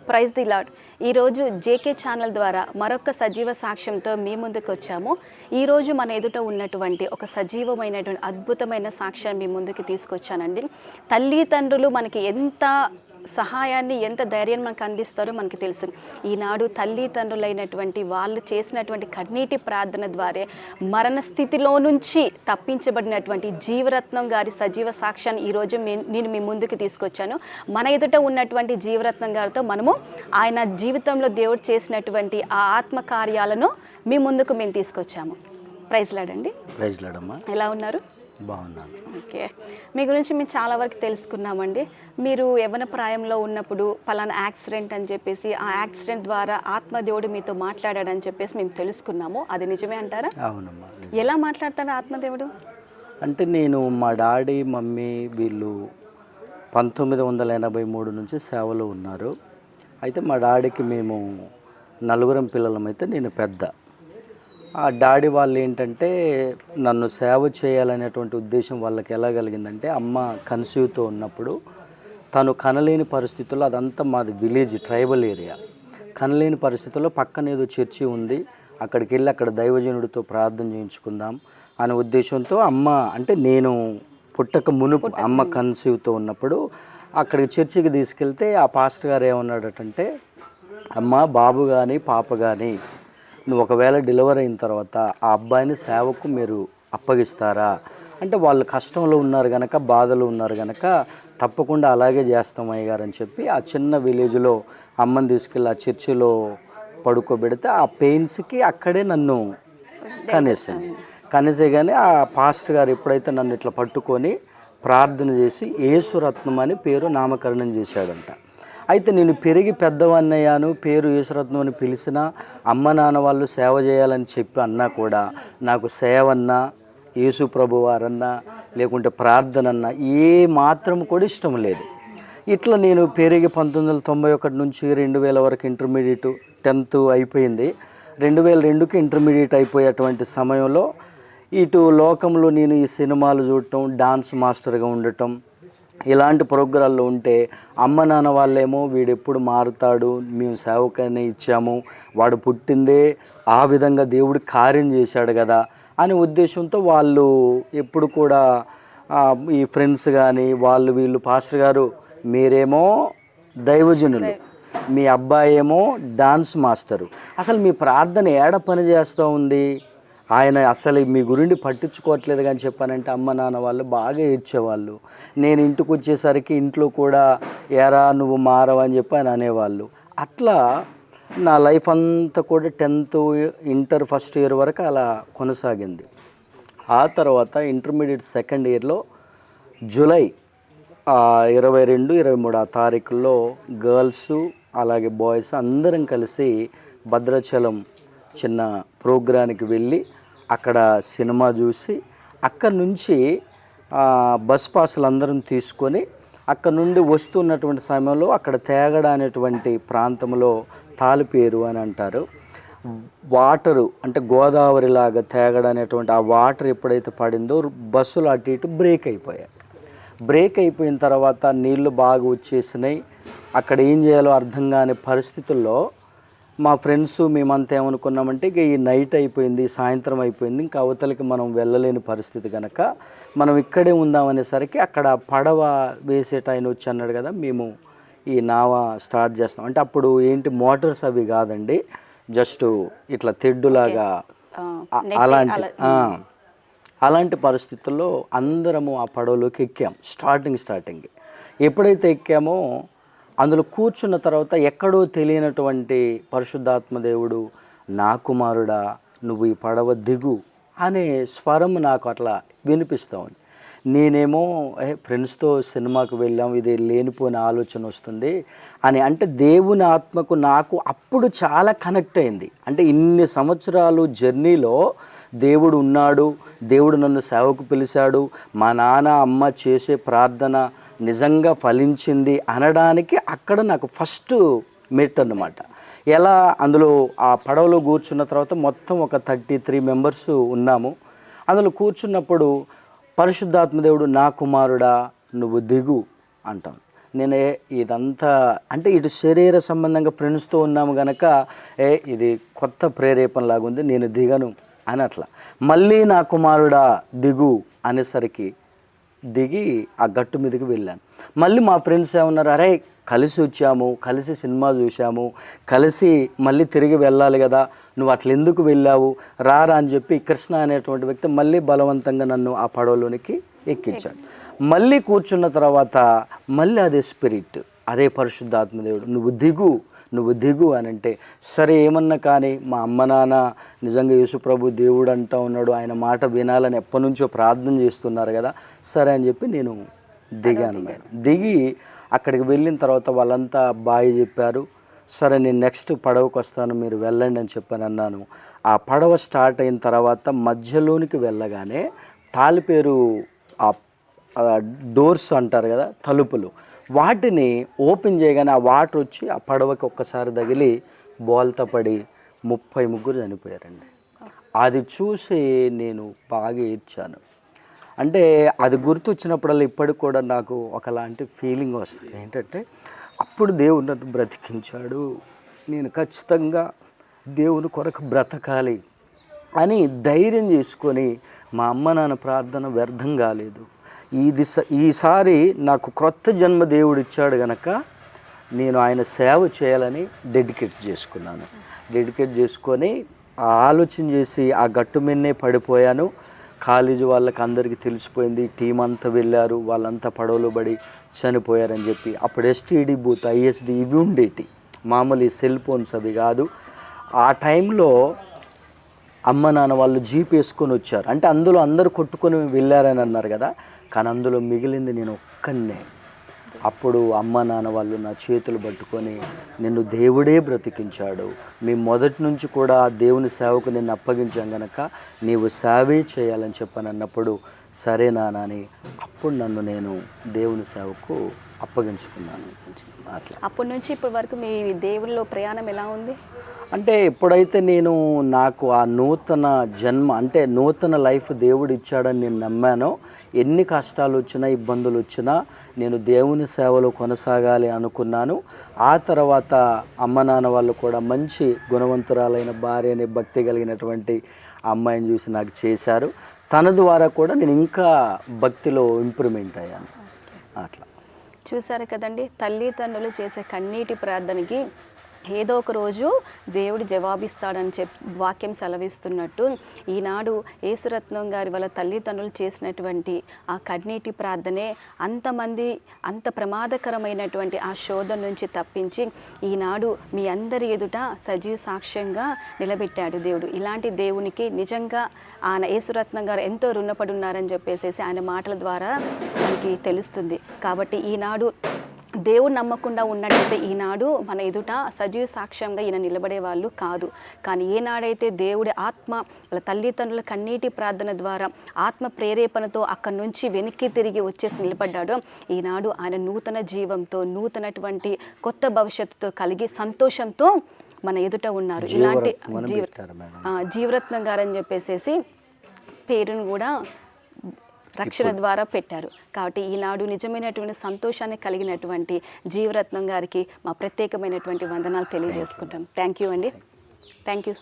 Praise the Lord. ఈరోజు JK channel ద్వారా మరొక సజీవ సాక్ష్యంతో మీ ముందుకు వచ్చాము. ఈరోజు మన ఎదుట ఉన్నటువంటి ఒక సజీవమైనటువంటి అద్భుతమైన సాక్ష్యాన్ని మీ ముందుకు తీసుకొచ్చానండి. తల్లిదండ్రులు మనకి ఎంత సహాయాన్ని, ఎంత ధైర్యం మనకు అందిస్తారో మనకు తెలుసు. ఈనాడు తల్లిదండ్రులైనటువంటి వాళ్ళు చేసినటువంటి కన్నీటి ప్రార్థన ద్వారా మరణ స్థితిలో నుంచి తప్పించబడినటువంటి జీవరత్నం గారి సజీవ సాక్ష్యాన్ని ఈరోజు నేను మీ ముందుకు తీసుకొచ్చాను. మన ఎదుట ఉన్నటువంటి జీవరత్నం గారితో మనము ఆయన జీవితంలో దేవుడు చేసినటువంటి ఆ ఆత్మ కార్యాలను మీ ముందుకు మేము తీసుకొచ్చాము. ప్రైజ్ లాడండి. ప్రైజ్ లాడమ్మా. ఎలా ఉన్నారు? బాగున్నాను. ఓకే, మీ గురించి మేము చాలా వరకు తెలుసుకున్నామండి. మీరు యవ్వన ప్రాయంలో ఉన్నప్పుడు పలానా యాక్సిడెంట్ అని చెప్పేసి, ఆ యాక్సిడెంట్ ద్వారా ఆత్మదేవుడు మీతో మాట్లాడాడని చెప్పేసి మేము తెలుసుకున్నాము. అది నిజమే అంటారా? అవునమ్మా. ఎలా మాట్లాడతాడు ఆత్మదేవుడు? అంటే నేను మా డాడీ మమ్మీ వీళ్ళు 1983 నుంచి సేవలో ఉన్నారు. అయితే మా డాడీకి మేము 4 పిల్లలమైతే నేను పెద్ద. ఆ డాడీ వాళ్ళు ఏంటంటే నన్ను సేవ చేయాలనేటువంటి ఉద్దేశం వాళ్ళకి ఎలా కలిగిందంటే, అమ్మ కన్సీవ్తో ఉన్నప్పుడు తను కనలేని పరిస్థితుల్లో, అదంతా మాది విలేజ్ ట్రైబల్ ఏరియా, కనలేని పరిస్థితుల్లో పక్కన ఏదో చర్చి ఉంది, అక్కడికి వెళ్ళి అక్కడ దైవజనుడితో ప్రార్థన చేయించుకుందాం అనే ఉద్దేశంతో అమ్మ, అంటే నేను పుట్టక మునుపు అమ్మ కన్సీవ్తో ఉన్నప్పుడు అక్కడికి చర్చికి తీసుకెళ్తే ఆ పాస్టర్ గారు ఏమన్నాడటంటే, అమ్మ బాబు కానీ పాప కానీ నువ్వు ఒకవేళ డెలివరీ అయిన తర్వాత ఆ అబ్బాయిని సేవకు మీరు అప్పగిస్తారా అంటే, వాళ్ళు కష్టంలో ఉన్నారు కనుక, బాధలు ఉన్నారు కనుక తప్పకుండా అలాగే చేస్తాం అయ్యగారు అని చెప్పి ఆ చిన్న విలేజ్లో అమ్మని తీసుకెళ్ళి ఆ చర్చిలో పడుకోబెడితే ఆ పెయిన్స్కి అక్కడే నన్ను కనేసింది. కనేసేగానే ఆ పాస్టర్ గారు ఎప్పుడైతే నన్ను ఇట్లా పట్టుకొని ప్రార్థన చేసి యేసురత్నం అని పేరు నామకరణం చేశాడంట. అయితే నేను పెరిగి పెద్దవాడిని అయ్యాను, పేరు యేసురత్నం అని పిలిచిన అమ్మ నాన్న వాళ్ళు సేవ చేయాలని చెప్పి అన్నా కూడా నాకు సేవన్నా, యేసు ప్రభు వారన్నా, లేకుంటే ప్రార్థన అన్నా ఏ మాత్రం కూడా ఇష్టం లేదు. ఇట్లా నేను పెరిగి 1991 నుంచి 2000 వరకు ఇంటర్మీడియట్ 10th అయిపోయింది. 2002కి ఇంటర్మీడియట్ అయిపోయేటువంటి సమయంలో ఇటు లోకంలో నేను ఈ సినిమాలు చూడటం, డాన్స్ మాస్టర్గా ఉండటం, ఇలాంటి ప్రోగ్రాల్లో ఉంటే అమ్మ నాన్న వాళ్ళేమో వీడెప్పుడు మారుతాడు, మేము సేవకనే ఇచ్చాము, వాడు పుట్టిందే ఆ విధంగా దేవుడు కార్యం చేశాడు కదా అనే ఉద్దేశంతో వాళ్ళు ఎప్పుడు కూడా ఈ ఫ్రెండ్స్ కానీ వాళ్ళు వీళ్ళు, పాస్టర్ గారు మీరేమో దైవజనులు, మీ అబ్బాయి ఏమో డాన్స్ మాస్టరు, అసలు మీ ప్రార్థన ఏడ పని చేస్తూ ఉంది, ఆయన అసలు మీ గురించి పట్టించుకోవట్లేదు కానీ చెప్పానంటే అమ్మ నాన్న వాళ్ళు బాగా ఏడ్చేవాళ్ళు. నేను ఇంటికి వచ్చేసరికి ఇంట్లో కూడా ఏరా నువ్వు మారవని చెప్పి ఆయన అనేవాళ్ళు. అట్లా నా లైఫ్ అంతా కూడా 10th ఇంటర్ ఫస్ట్ ఇయర్ వరకు అలా కొనసాగింది. ఆ తర్వాత ఇంటర్మీడియట్ సెకండ్ ఇయర్లో జూలై 22, 23 ఆ తారీఖుల్లో గర్ల్స్ అలాగే బాయ్స్ అందరం కలిసి భద్రాచలం చిన్న ప్రోగ్రానికి వెళ్ళి అక్కడ సినిమా చూసి అక్కడి నుంచి బస్ పాసులు అందరం తీసుకొని అక్కడ నుండి వస్తున్నటువంటి సమయంలో అక్కడ తేగడ అనేటువంటి ప్రాంతంలో తాలిపేరు అని అంటారు, వాటరు అంటే గోదావరి లాగా తేగడ అనేటువంటి ఆ వాటర్ ఎప్పుడైతే పడిందో బస్సులు అటు ఇటు బ్రేక్ అయిపోయాయి. బ్రేక్ అయిపోయిన తర్వాత నీళ్లు బాగా వచ్చేసినాయి. అక్కడ ఏం చేయాలో అర్థం కాని పరిస్థితుల్లో మా ఫ్రెండ్స్ మేమంతా ఏమనుకున్నామంటే, ఇక ఈ నైట్ అయిపోయింది, సాయంత్రం అయిపోయింది, ఇంకా అవతలకి మనం వెళ్ళలేని పరిస్థితి కనుక మనం ఇక్కడే ఉందామనేసరికి అక్కడ పడవ వేసేట ఆయన వచ్చి అన్నాడు కదా, మేము ఈ నావ స్టార్ట్ చేస్తాం అంటే, అప్పుడు ఏంటి మోటార్స్ అవి కాదండి, జస్ట్ ఇట్లా తెడ్డులాగా అలాంటి పరిస్థితుల్లో అందరము ఆ పడవలోకి ఎక్కాం. స్టార్టింగ్ ఎప్పుడైతే ఎక్కామో అందులో కూర్చున్న తర్వాత ఎక్కడో తెలియనటువంటి పరిశుద్ధాత్మ దేవుడు, నా కుమారుడా నువ్వు ఈ పడవ దిగు అనే స్వరం నాకు అట్లా వినిపిస్తూ ఉంది. నేనేమో ఫ్రెండ్స్తో సినిమాకు వెళ్ళాం, ఇది లేనిపోయిన ఆలోచన వస్తుంది అని, అంటే దేవుని ఆత్మకు నాకు అప్పుడు చాలా కనెక్ట్ అయింది. అంటే ఇన్ని సంవత్సరాలు జర్నీలో దేవుడు ఉన్నాడు, దేవుడు నన్ను సేవకు పిలిచాడు, మా నాన్న అమ్మ చేసే ప్రార్థన నిజంగా ఫలించింది అనడానికి అక్కడ నాకు ఫస్ట్ మెట్ అన్నమాట. ఎలా అందులో ఆ పడవలో కూర్చున్న తర్వాత మొత్తం ఒక 33 మెంబర్స్ ఉన్నాము. అందులో కూర్చున్నప్పుడు పరిశుద్ధాత్మదేవుడు, నా కుమారుడా నువ్వు దిగు అంటాను. నేను ఇదంతా అంటే ఇటు శరీర సంబంధంగా ఫ్రెండ్స్తో ఉన్నాము గనక ఇది కొత్త ప్రేరేపణ లాగా ఉంది, నేను దిగను అని అట్లా. మళ్ళీ నా కుమారుడా దిగు అనేసరికి దిగి ఆ గట్టు మీదకి వెళ్ళాను. మళ్ళీ మా ఫ్రెండ్స్ ఏమన్నారు, అరే కలిసి వచ్చాము, కలిసి సినిమా చూసాము, కలిసి మళ్ళీ తిరిగి వెళ్ళాలి కదా, నువ్వు అట్లా ఎందుకు వెళ్ళావు, రారా అని చెప్పి కృష్ణ అనేటువంటి వ్యక్తి మళ్ళీ బలవంతంగా నన్ను ఆ పడవలోనికి ఎక్కించాడు. మళ్ళీ కూర్చున్న తర్వాత మళ్ళీ అదే స్పిరిట్, అదే పరిశుద్ధాత్మ దేవుడు, నువ్వు దిగు అని అంటే, సరే ఏమన్నా కానీ మా అమ్మ నాన్న నిజంగా యేసుప్రభు దేవుడు అంటూ ఉన్నాడు, ఆయన మాట వినాలని ఎప్పటి నుంచో ప్రార్థన చేస్తున్నారు కదా, సరే అని చెప్పి నేను దిగాను మేడం. దిగి అక్కడికి వెళ్ళిన తర్వాత వాళ్ళంతా బాయ్ చెప్పారు. సరే నేను నెక్స్ట్ పడవకు వస్తాను, మీరు వెళ్ళండి అని చెప్పని అన్నాను. ఆ పడవ స్టార్ట్ అయిన తర్వాత మధ్యలోనికి వెళ్ళగానే తాలిపేరు ఆ డోర్స్ అంటారు కదా, తలుపులు, వాటిని ఓపెన్ చేయగానే ఆ వాటర్ వచ్చి ఆ పడవకి ఒక్కసారి తగిలి బోల్తా పడి 33 చనిపోయారండి. అది చూసి నేను బాగా ఏడ్చాను. అంటే అది గుర్తొచ్చినప్పుడల్లా ఇప్పటికి కూడా నాకు ఒకలాంటి ఫీలింగ్ వస్తుంది. ఏంటంటే అప్పుడు దేవుడు నన్ను బ్రతికించాడు, నేను ఖచ్చితంగా దేవుని కొరకు బ్రతకాలి అని ధైర్యం చేసుకొని మా అమ్మ నాన్న ప్రార్థన వ్యర్థం కాలేదు. ఈసారి నాకు క్రొత్త జన్మ దేవుడు ఇచ్చాడు కనుక నేను ఆయన సేవ చేయాలని డెడికేట్ చేసుకొని ఆలోచన చేసి ఆ గట్టు మీదనే పడిపోయాను. కాలేజీ వాళ్ళకి అందరికీ తెలిసిపోయింది, టీం అంతా వెళ్ళారు, వాళ్ళంతా పడవలు పడి చనిపోయారని చెప్పి. అప్పుడు ఎస్టీడీ బూత్, ఐఎస్డి ఇవి ఉండేటి, మామూలు సెల్ ఫోన్స్ అవి కాదు. ఆ టైంలో అమ్మ నాన్న వాళ్ళు జీప్ వేసుకొని వచ్చారు. అంటే అందులో అందరూ కొట్టుకొని వెళ్ళారని అన్నారు కదా, కానీ అందులో మిగిలింది నేను ఒక్కనే. అప్పుడు అమ్మ నాన్న వాళ్ళు నా చేతులు పట్టుకొని, నిన్ను దేవుడే బ్రతికించాడు, మేము మొదటి నుంచి కూడా దేవుని సేవకు నిన్ను అప్పగించాం కనుక నీవు సేవే చేయాలని చెప్పని అన్నప్పుడు సరే నాన్న అని అప్పుడు నన్ను నేను దేవుని సేవకు అప్పగించుకున్నాను. అట్లా అప్పటి నుంచి ఇప్పటి వరకు మీ దేవుల్లో ప్రయాణం ఎలా ఉంది? అంటే ఎప్పుడైతే నేను నాకు ఆ నూతన జన్మ అంటే నూతన లైఫ్ దేవుడు ఇచ్చాడని నేను నమ్మానో, ఎన్ని కష్టాలు వచ్చినా ఇబ్బందులు వచ్చినా నేను దేవుని సేవలో కొనసాగాలి అనుకున్నాను. ఆ తర్వాత అమ్మ నాన్న వాళ్ళు కూడా మంచి గుణవంతురాలైన భార్యని, భక్తి కలిగినటువంటి అమ్మాయిని చూసి నాకు చేశారు. తన ద్వారా కూడా నేను ఇంకా భక్తిలో ఇంప్రూవ్మెంట్ అయ్యాను. అట్లా చూసారు కదండి, తల్లిదండ్రులు చేసే కన్నీటి ప్రార్థనకి ఏదో ఒక రోజు దేవుడు జవాబిస్తాడని వాక్యం సెలవిస్తున్నట్టు, ఈనాడు యేసురత్నం గారి వాళ్ళ తల్లిదండ్రులు చేసినటువంటి ఆ కన్నీటి ప్రార్థనే అంత ప్రమాదకరమైనటువంటి ఆ శోధన నుంచి తప్పించి ఈనాడు మీ అందరి ఎదుట సజీవ సాక్ష్యంగా నిలబెట్టాడు దేవుడు. ఇలాంటి దేవునికి నిజంగా ఆయన యేసురత్నం గారు ఎంతో రుణపడి ఉన్నారని చెప్పేసి ఆయన మాటల ద్వారా మనకి తెలుస్తుంది. కాబట్టి ఈనాడు దేవుడు నమ్మకుండా ఉన్నట్టయితే ఈనాడు మన ఎదుట సజీవ సాక్ష్యంగా ఈయన నిలబడే వాళ్ళు కాదు. కానీ ఏనాడైతే దేవుడి ఆత్మ వాళ్ళ తల్లిదండ్రుల కన్నీటి ప్రార్థన ద్వారా ఆత్మ ప్రేరేపణతో అక్కడి నుంచి వెనక్కి తిరిగి వచ్చేసి నిలబడ్డాడో, ఈనాడు ఆయన నూతన జీవంతో, నూతనటువంటి కొత్త భవిష్యత్తుతో కలిగి సంతోషంతో మన ఎదుట ఉన్నారు. ఇలాంటి జీవరత్నం గారని చెప్పేసి పేరును కూడా రక్షణ ద్వారా పెట్టారు. కాబట్టి ఈనాడు నిజమైనటువంటి సంతోషాన్ని కలిగినటువంటి జీవరత్నం గారికి మా ప్రత్యేకమైనటువంటి వందనాలు తెలియజేసుకుంటాం. థ్యాంక్ యూ అండి. Thank you.